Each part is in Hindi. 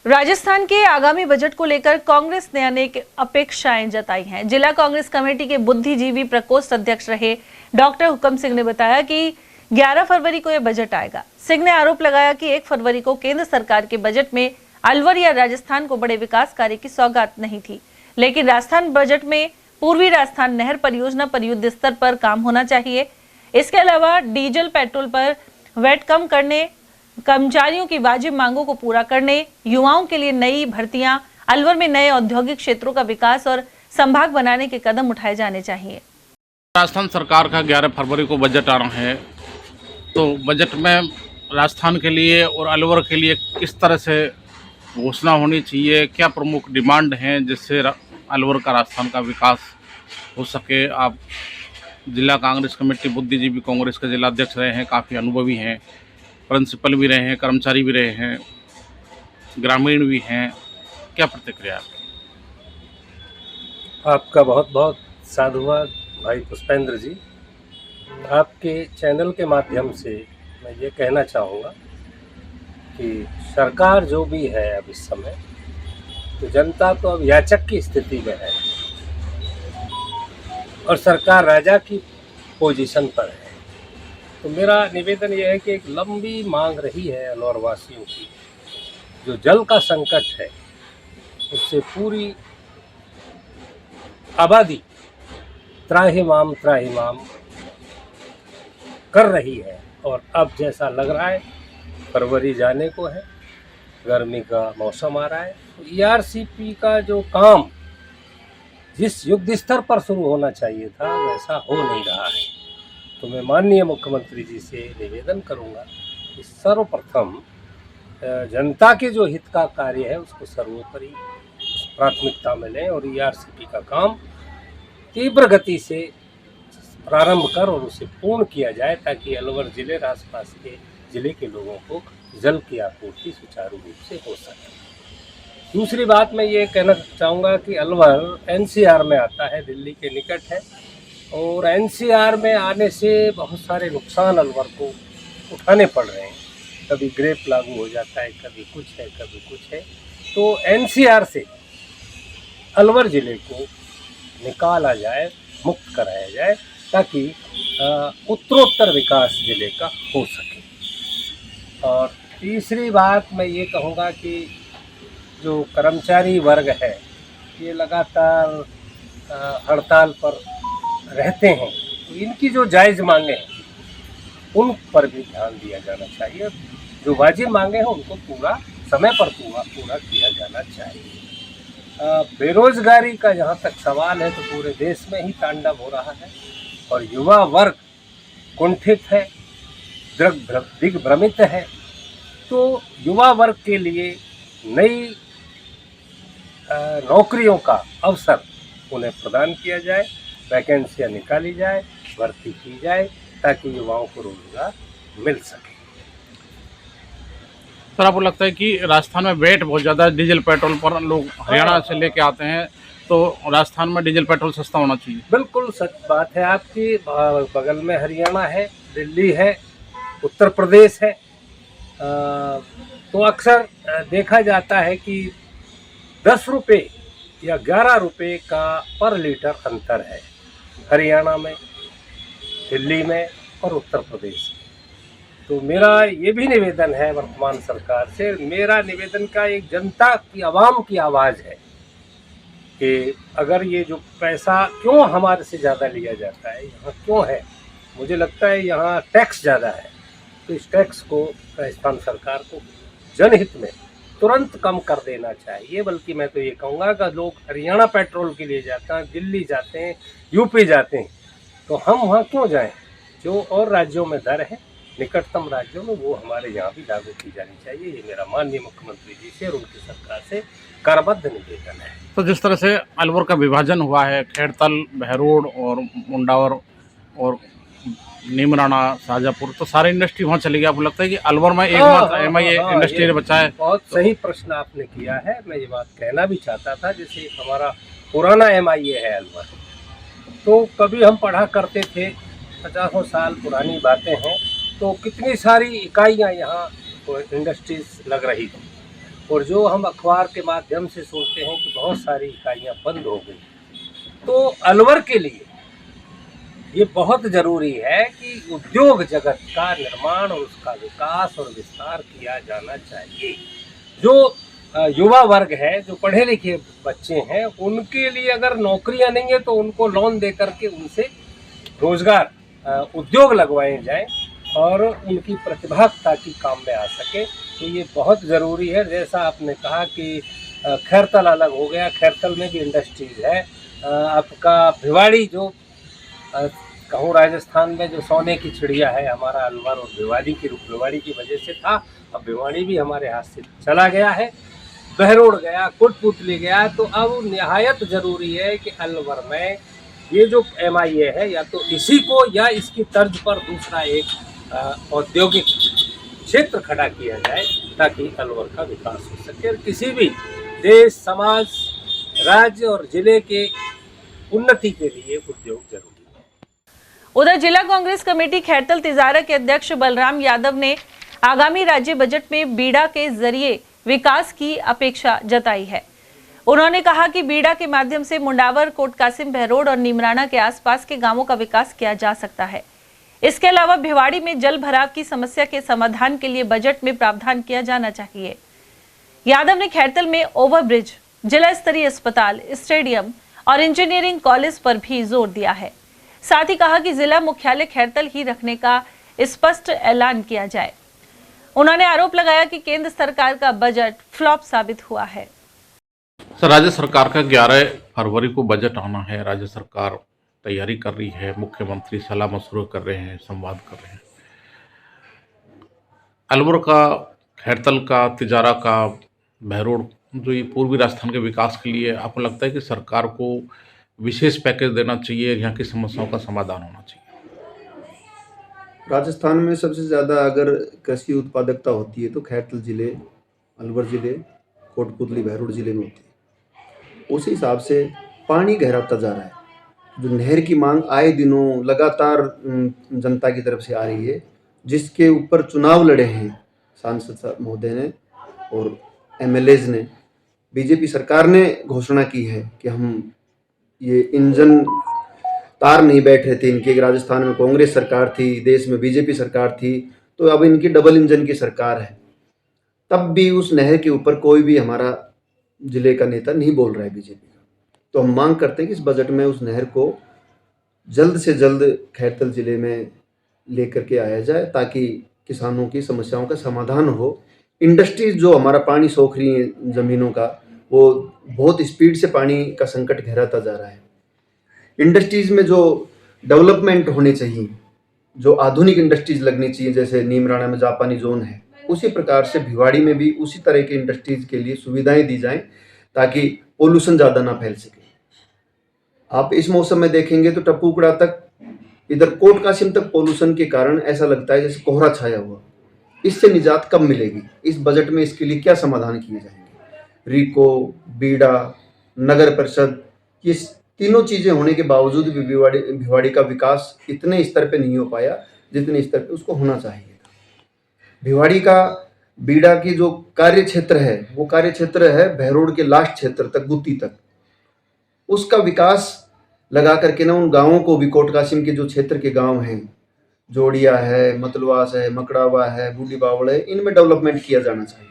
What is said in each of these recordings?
राजस्थान के आगामी बजट को लेकर कांग्रेस ने अनेक अपेक्षाएं जताई हैं। जिला कांग्रेस कमेटी के बुद्धिजीवी प्रकोष्ठ अध्यक्ष रहे डॉक्टर हुक्म सिंह ने बताया कि 11 फरवरी को यह बजट आएगा। सिंह ने आरोप लगाया कि 1 फरवरी को केंद्र सरकार के बजट में अलवर या राजस्थान को बड़े विकास कार्य की सौगात नहीं थी, लेकिन राजस्थान बजट में पूर्वी राजस्थान नहर परियोजना पर युद्ध स्तर पर काम होना चाहिए। इसके अलावा डीजल पेट्रोल पर वैट कम करने, कर्मचारियों की वाजिब मांगों को पूरा करने, युवाओं के लिए नई भर्तियां, अलवर में नए औद्योगिक क्षेत्रों का विकास और संभाग बनाने के कदम उठाए जाने चाहिए। राजस्थान सरकार का 11 फरवरी को बजट आ रहा है, तो बजट में राजस्थान के लिए और अलवर के लिए किस तरह से घोषणा होनी चाहिए, क्या प्रमुख डिमांड हैं जिससे अलवर का राजस्थान का विकास हो सके। आप जिला कांग्रेस कमेटी बुद्धिजीवी कांग्रेस के जिला अध्यक्ष रहे हैं, काफ़ी अनुभवी हैं, प्रिंसिपल भी रहे हैं, कर्मचारी भी रहे हैं, ग्रामीण भी हैं, क्या प्रतिक्रिया आपकी? आपका बहुत बहुत साधुवाद भाई पुष्पेंद्र जी। आपके चैनल के माध्यम से मैं ये कहना चाहूँगा कि सरकार जो भी है अब इस समय, तो जनता तो अब याचक की स्थिति में है और सरकार राजा की पोजीशन पर है। तो मेरा निवेदन यह है कि एक लंबी मांग रही है अलवर वासियों की, जो जल का संकट है उससे पूरी आबादी त्राहिमाम कर रही है। और अब जैसा लग रहा है फरवरी जाने को है, गर्मी का मौसम आ रहा है, तो ईआरसीपी का जो काम जिस युद्ध स्तर पर शुरू होना चाहिए था वैसा हो नहीं रहा है। तो मैं माननीय मुख्यमंत्री जी से निवेदन करूंगा कि सर्वप्रथम जनता के जो हित का कार्य है उसको सर्वोपरि प्राथमिकता में लें और ईआरसीपी का काम तीव्र गति से प्रारंभ कर और उसे पूर्ण किया जाए, ताकि अलवर जिले और आसपास के जिले के लोगों को जल की आपूर्ति सुचारू रूप से हो सके। दूसरी बात मैं ये कहना चाहूँगा कि अलवर एनसीआर में आता है, दिल्ली के निकट है, और एनसीआर में आने से बहुत सारे नुकसान अलवर को उठाने पड़ रहे हैं। कभी ग्रेप लागू हो जाता है, कभी कुछ है, कभी कुछ है। तो एनसीआर से अलवर जिले को निकाला जाए, मुक्त कराया जाए, ताकि उत्तरोत्तर विकास जिले का हो सके। और तीसरी बात मैं ये कहूँगा कि जो कर्मचारी वर्ग है ये लगातार हड़ताल पर रहते हैं, तो इनकी जो जायज़ मांगे हैं उन पर भी ध्यान दिया जाना चाहिए। जो वाजिब मांगे हैं उनको पूरा समय पर पूरा किया जाना चाहिए। बेरोजगारी का जहाँ तक सवाल है तो पूरे देश में ही तांडव हो रहा है और युवा वर्ग कुंठित है, दिग्भ्रमित है। तो युवा वर्ग के लिए नई नौकरियों का अवसर उन्हें प्रदान किया जाए, वैकेंसियाँ निकाली जाए, भर्ती की जाए, ताकि युवाओं को रोजगार मिल सके। सर, आपको लगता है कि राजस्थान में वेट बहुत ज़्यादा है, डीजल पेट्रोल पर लोग हरियाणा से लेके आते हैं, तो राजस्थान में डीजल पेट्रोल सस्ता होना चाहिए? बिल्कुल सच बात है आपकी। बगल में हरियाणा है, दिल्ली है, उत्तर प्रदेश है। तो अक्सर देखा जाता है कि 10 रुपये या 11 रुपये का पर लीटर अंतर है हरियाणा में, दिल्ली में और उत्तर प्रदेश में। तो मेरा ये भी निवेदन है वर्तमान सरकार से, मेरा निवेदन का एक जनता की, आवाम की आवाज़ है कि अगर ये जो पैसा क्यों हमारे से ज़्यादा लिया जाता है, यहाँ क्यों है, मुझे लगता है यहाँ टैक्स ज़्यादा है। तो इस टैक्स को राजस्थान सरकार को जनहित में तुरंत कम कर देना चाहिए। बल्कि मैं तो ये कहूँगा कि लोग हरियाणा पेट्रोल के लिए जाते हैं, दिल्ली जाते हैं, यूपी जाते हैं, तो हम वहाँ क्यों जाएं? जो और राज्यों में दर है, निकटतम राज्यों में, वो हमारे यहाँ भी लागू की जानी चाहिए। ये मेरा माननीय मुख्यमंत्री जी से और उनकी सरकार से करबद्ध निवेदन है। तो जिस तरह से अलवर का विभाजन हुआ है, खेड़तल, बहरोड और मुंडावर और नीमराना, शाजापुर, तो सारे इंडस्ट्री वहाँ चली गई। आपको लगता है कि अलवर में एकमात्र एमआईए इंडस्ट्री बचा है? बहुत सही प्रश्न आपने किया है। मैं ये बात कहना भी चाहता था, जैसे हमारा पुराना एमआईए है अलवर, तो कभी हम पढ़ा करते थे, 50 साल पुरानी बातें हैं, तो कितनी सारी इकाइयाँ यहाँ इंडस्ट्रीज लग रही थी। और जो हम अखबार के माध्यम से सुनते हैं कि बहुत सारी इकाइयां बंद हो गई, तो अलवर के लिए ये बहुत ज़रूरी है कि उद्योग जगत का निर्माण और उसका विकास और विस्तार किया जाना चाहिए। जो युवा वर्ग है, जो पढ़े लिखे बच्चे हैं, उनके लिए अगर नौकरियां नहीं है तो उनको लोन दे करके उनसे रोजगार उद्योग लगवाए जाएं और उनकी प्रतिभा ताकि काम में आ सके। तो ये बहुत ज़रूरी है। जैसा आपने कहा कि खैरतल अलग हो गया, खैरतल में भी इंडस्ट्रीज है। आपका भिवाड़ी जो कहूँ राजस्थान में जो सोने की चिड़िया है हमारा अलवर, और भिवाड़ी की वजह से था, अब भिवाड़ी भी हमारे हाथ से चला गया है, बहरोड़ गया, कोटपुतली गया। तो अब निहायत ज़रूरी है कि अलवर में ये जो MIA है, या तो इसी को या इसकी तर्ज पर दूसरा एक औद्योगिक क्षेत्र खड़ा किया जाए ताकि अलवर का विकास हो सके और किसी भी देश, समाज, राज्य और जिले के उन्नति के लिए उद्योग जरूरी है। उधर जिला कांग्रेस कमेटी खैरतल तिजारा के अध्यक्ष बलराम यादव ने आगामी राज्य बजट में बीड़ा के जरिए विकास की अपेक्षा जताई है। उन्होंने कहा कि बीड़ा के माध्यम से मुंडावर, कोट कासिम, बहरोड और नीमराना के आसपास के गांवों का विकास किया जा सकता है। इसके अलावा भिवाड़ी में जल भराव की समस्या के समाधान के लिए बजट में प्रावधान किया जाना चाहिए। यादव ने खैरतल में ओवरब्रिज, जिला स्तरीय अस्पताल, स्टेडियम और इंजीनियरिंग कॉलेज पर भी जोर दिया है। साथ ही कहा कि जिला मुख्यालय खैरतल ही रखने का स्पष्ट ऐलान किया जाए। उन्होंने आरोप लगाया कि केंद्र सरकार का बजट फ्लॉप साबित हुआ है। सर, राज्य सरकार का 11 फरवरी को बजट आना है। राज्य सरकार तैयारी कर रही है, मुख्यमंत्री सलाह मशवरा कर रहे हैं, संवाद कर रहे हैं। अलवर का, खैरतल का, तिजारा का, बहरोड, जो ये पूर्वी राजस्थान के विकास के लिए आपको लगता है कि सरकार को विशेष पैकेज देना चाहिए, यहाँ की समस्याओं का समाधान होना चाहिए? राजस्थान में सबसे ज़्यादा अगर कृषि उत्पादकता होती है तो खैरतल जिले, अलवर जिले, कोटपुतली, बहरोड जिले में होती है। उसी हिसाब से पानी गहराता जा रहा है। जो नहर की मांग आए दिनों लगातार जनता की तरफ से आ रही है, जिसके ऊपर चुनाव लड़े हैं सांसद महोदय ने और MLAs ने। बीजेपी सरकार ने घोषणा की है कि हम ये इंजन तार नहीं बैठ रहे थे इनके। राजस्थान में कांग्रेस सरकार थी, देश में बीजेपी सरकार थी, तो अब इनकी डबल इंजन की सरकार है। तब भी उस नहर के ऊपर कोई भी हमारा जिले का नेता नहीं बोल रहा है बीजेपी का। तो हम मांग करते हैं कि इस बजट में उस नहर को जल्द से जल्द खैरतल जिले में लेकर के आया जाए ताकि किसानों की समस्याओं का समाधान हो। इंडस्ट्रीज जो हमारा पानी सोख रही है ज़मीनों का, वो बहुत स्पीड से पानी का संकट गहराता जा रहा है। इंडस्ट्रीज़ में जो डेवलपमेंट होने चाहिए, जो आधुनिक इंडस्ट्रीज़ लगनी चाहिए, जैसे नीमराना में जापानी जोन है, उसी प्रकार से भिवाड़ी में भी उसी तरह के इंडस्ट्रीज़ के लिए सुविधाएं दी जाएं ताकि पोल्यूशन ज़्यादा ना फैल सके। आप इस मौसम में देखेंगे तो टप्पूकड़ा तक, इधर कोट कासिम तक पोल्यूशन के कारण ऐसा लगता है जैसे कोहरा छाया हुआ। इससे निजात कब मिलेगी? इस बजट में इसके लिए क्या समाधान किए जाएंगे? रीको, बीड़ा, नगर परिषद, ये तीनों चीज़ें होने के बावजूद भी भिवाड़ी का विकास इतने स्तर पे नहीं हो पाया जितने स्तर पे उसको होना चाहिए था। भिवाड़ी का, बीड़ा की जो कार्य क्षेत्र है, वो कार्य क्षेत्र है बहरोड के लास्ट क्षेत्र तक, गुत्ती तक। उसका विकास लगा करके ना उन गाँवों को भी, कोट कासिम के जो क्षेत्र के गाँव हैं, जोड़िया है, मतलवास है, मकड़ावा है, बूढ़ी बावड़ है, इनमें डेवलपमेंट किया जाना चाहिए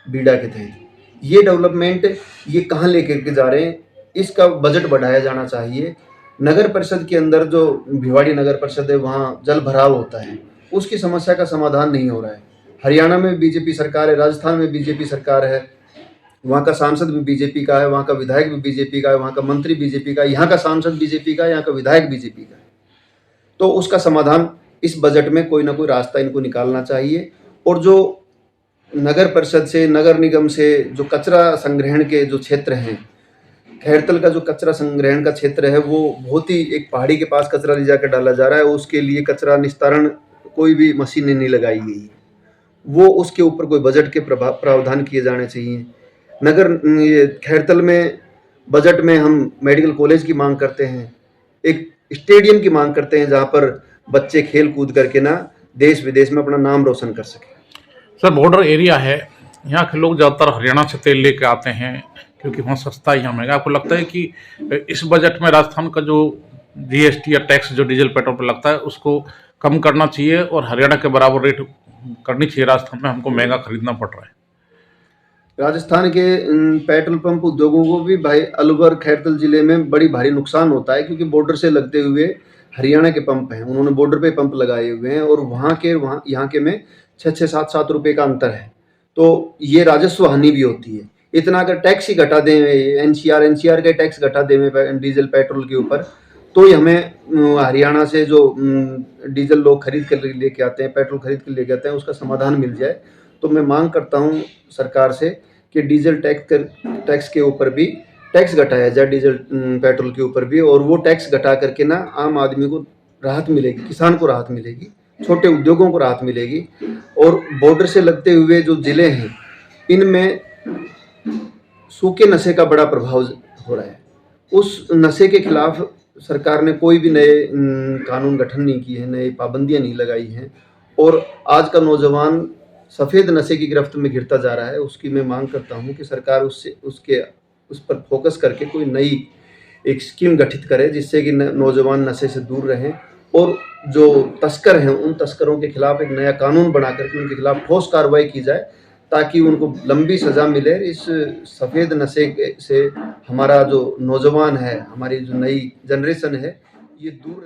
बीड़ा के तहत। ये डेवलपमेंट ये कहाँ लेकर के जा रहे हैं, इसका बजट बढ़ाया जाना चाहिए। नगर परिषद के अंदर जो भिवाड़ी नगर परिषद है, वहाँ जल भराव होता है, उसकी समस्या का समाधान नहीं हो रहा है। हरियाणा में बीजेपी सरकार है, राजस्थान में बीजेपी सरकार है, वहाँ का सांसद भी बीजेपी का है, वहाँ का विधायक भी बीजेपी का है, वहाँ का मंत्री बीजेपी का है, यहाँ का सांसद बीजेपी का है, यहाँ का विधायक बीजेपी का है। तो उसका समाधान इस बजट में कोई ना कोई रास्ता इनको निकालना चाहिए। और जो नगर परिषद से, नगर निगम से जो कचरा संग्रहण के जो क्षेत्र हैं, खैरतल का जो कचरा संग्रहण का क्षेत्र है, वो बहुत ही एक पहाड़ी के पास कचरा ले जाकर डाला जा रहा है। उसके लिए कचरा निस्तारण कोई भी मशीनें नहीं लगाई गई, वो उसके ऊपर कोई बजट के प्रावधान किए जाने चाहिए। ये खैरतल में बजट में हम मेडिकल कॉलेज की मांग करते हैं, एक स्टेडियम की मांग करते हैं, जहाँ पर बच्चे खेल कूद करके ना देश विदेश में अपना नाम रोशन कर सके। सर, बॉर्डर एरिया है, यहाँ के लोग ज़्यादातर हरियाणा से तेल लेके आते हैं क्योंकि वहाँ सस्ता ही महंगा। आपको लगता है कि इस बजट में राजस्थान का जो जीएसटी या टैक्स जो डीजल पेट्रोल पर लगता है उसको कम करना चाहिए और हरियाणा के बराबर रेट करनी चाहिए? राजस्थान में हमको महंगा खरीदना पड़ रहा है। राजस्थान के पेट्रोल पंप उद्योगों को भी भाई अलवर खैरतल जिले में बड़ी भारी नुकसान होता है, क्योंकि बॉर्डर से लगते हुए हरियाणा के पंप हैं, उन्होंने बॉर्डर पे पंप लगाए हुए हैं और वहाँ यहाँ के में 6-7 रुपए का अंतर है, तो ये राजस्व हानि भी होती है। इतना अगर टैक्स ही घटा दें, एनसीआर के टैक्स घटा दें डीजल पेट्रोल के ऊपर, तो ही हमें हरियाणा से जो डीजल लोग खरीद कर लेके आते हैं, पेट्रोल खरीद कर लेके आते हैं, उसका समाधान मिल जाए। तो मैं मांग करता हूँ सरकार से कि डीजल टैक्स के ऊपर भी टैक्स घटाया जाए, डीजल पेट्रोल के ऊपर भी, और वो टैक्स घटा करके ना आम आदमी को राहत मिलेगी, किसान को राहत मिलेगी, छोटे उद्योगों को राहत मिलेगी। और बॉर्डर से लगते हुए जो ज़िले हैं इनमें सूखे नशे का बड़ा प्रभाव हो रहा है। उस नशे के खिलाफ सरकार ने कोई भी नए कानून गठन नहीं किए हैं, नई पाबंदियां नहीं लगाई हैं, और आज का नौजवान सफ़ेद नशे की गिरफ्त में घिरता जा रहा है। उसकी मैं मांग करता हूं कि सरकार उस पर फोकस करके कोई नई एक स्कीम गठित करे, जिससे कि नौजवान नशे से दूर रहें, और जो तस्कर हैं उन तस्करों के खिलाफ एक नया कानून बना करके उनके खिलाफ ठोस कार्रवाई की जाए, ताकि उनको लंबी सज़ा मिले। इस सफ़ेद नशे से हमारा जो नौजवान है, हमारी जो नई जनरेशन है, ये दूर